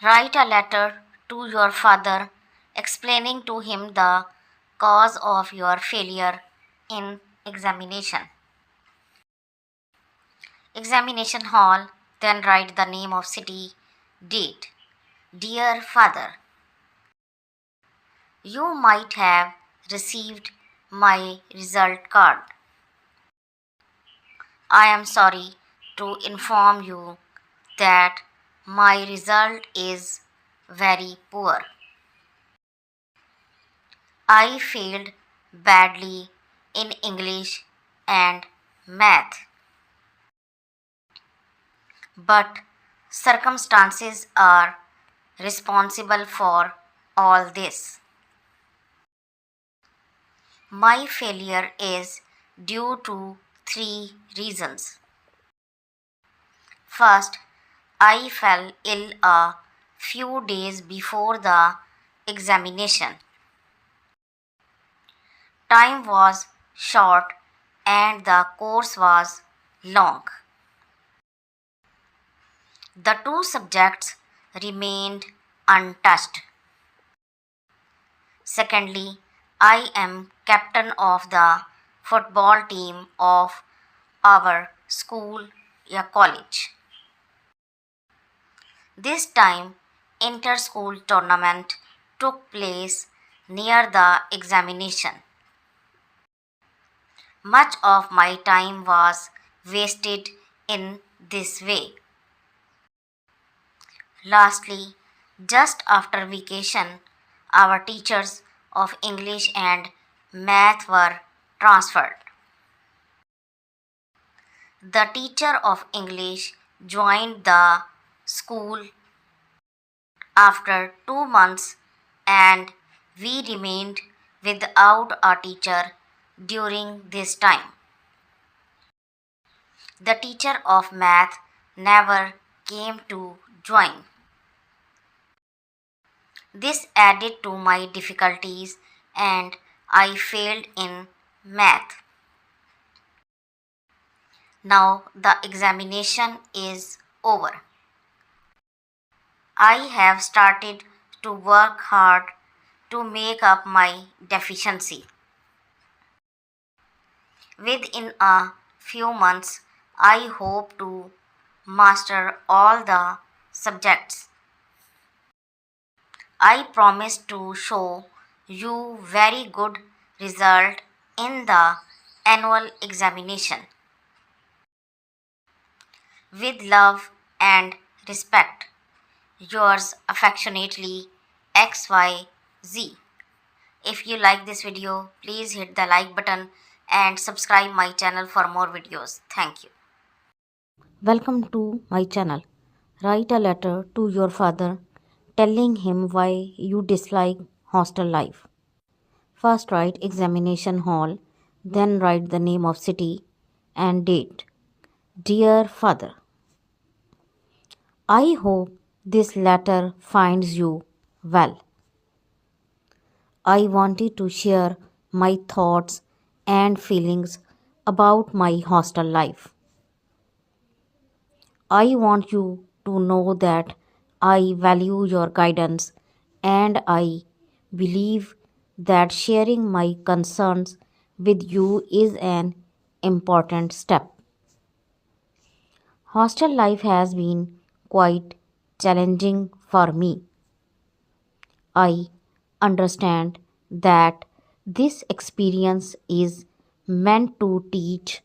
Write a letter to your father explaining to him the cause of your failure in examination. Examination hall, then write the name of city, date. Dear father, you might have received my result card. I am sorry to inform you that my result is very poor. I failed badly in English and math, but circumstances are responsible for all this. My failure is due to three reasons. First, I fell ill a few days before the examination. Time was short and the course was long. The two subjects remained untouched. Secondly, I am captain of the football team of our school or college. This time, inter-school tournament took place near the examination. Much of my time was wasted in this way. Lastly, just after vacation, our teachers of English and math were transferred. The teacher of English joined the school after 2 months and we remained without a teacher during this time. The teacher of math never came to join. This added to my difficulties and I failed in math. Now the examination is over. I have started to work hard to make up my deficiency. Within a few months, I hope to master all the subjects. I promise to show you very good result in the annual examination. With love and respect, yours affectionately, XYZ. If you like this video, please hit the like button and subscribe my channel for more videos. Thank you. Welcome to my channel. Write a letter to your father telling him why you dislike hostel life. First write examination hall, then write the name of city and date. Dear father, I hope this letter finds you well. I wanted to share my thoughts and feelings about my hostel life. I want you to know that I value your guidance and I believe that sharing my concerns with you is an important step. Hostel life has been quite challenging for me. I understand that this experience is meant to teach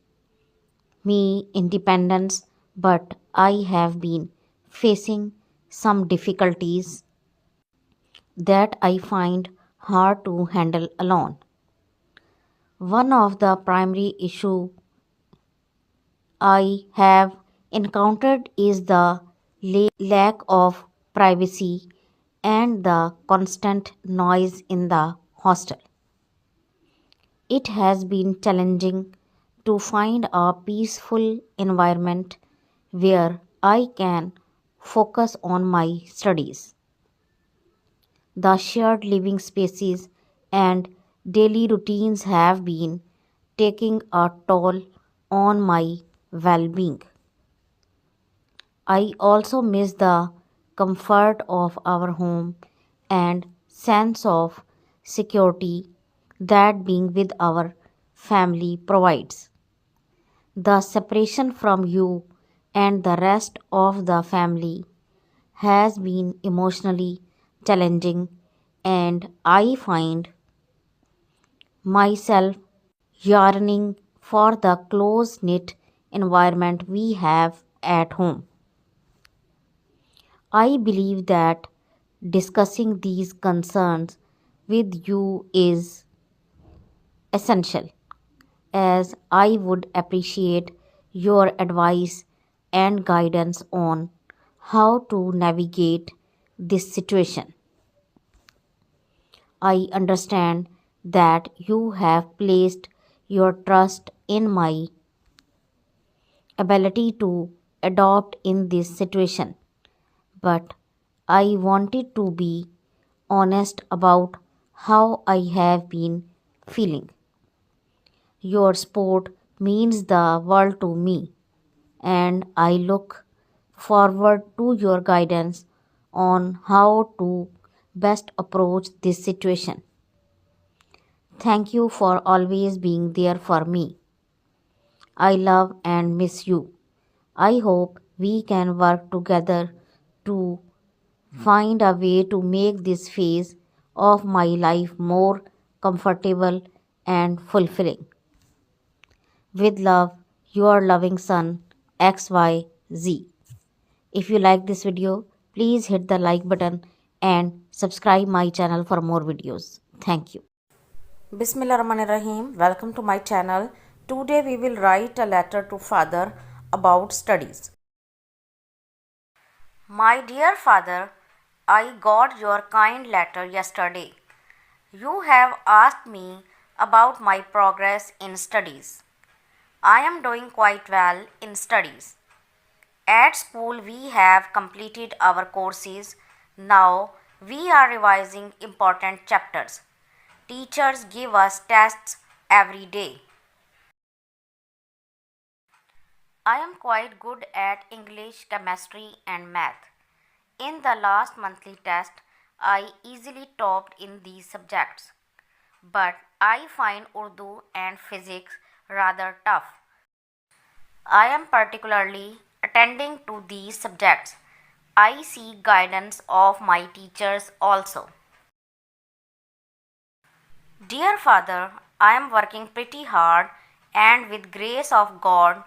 me independence, but I have been facing some difficulties that I find hard to handle alone. One of the primary issues I have encountered is the lack of privacy and the constant noise in the hostel. It has been challenging to find a peaceful environment where I can focus on my studies. The shared living spaces and daily routines have been taking a toll on my well being. I also miss the comfort of our home, and sense of security that being with our family provides. The separation from you and the rest of the family has been emotionally challenging, and I find myself yearning for the close knit environment we have at home. I believe that discussing these concerns with you is essential, as I would appreciate your advice and guidance on how to navigate this situation. I understand that you have placed your trust in my ability to adopt in this situation, but I wanted to be honest about how I have been feeling. Your support means the world to me, and I look forward to your guidance on how to best approach this situation. Thank you for always being there for me. I love and miss you. I hope we can work together to find a way to make this phase of my life more comfortable and fulfilling. With love, your loving son, XYZ. If you like this video, please hit the like button and subscribe my channel for more videos. Thank you. Bismillahirrahmanirrahim. Welcome to my channel. Today we will write a letter to father about studies. My dear father, I got your kind letter yesterday. You have asked me about my progress in studies. I am doing quite well in studies. At school, we have completed our courses. Now we are revising important chapters. Teachers give us tests every day. I am quite good at English, chemistry, and math. In the last monthly test, I easily topped in these subjects. But I find Urdu and physics rather tough. I am particularly attending to these subjects. I seek guidance of my teachers also. Dear Father, I am working pretty hard and with grace of God,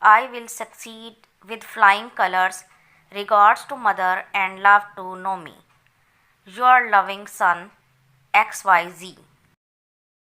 I will succeed with flying colors. Regards to mother and love to Nomi. Your loving son, XYZ.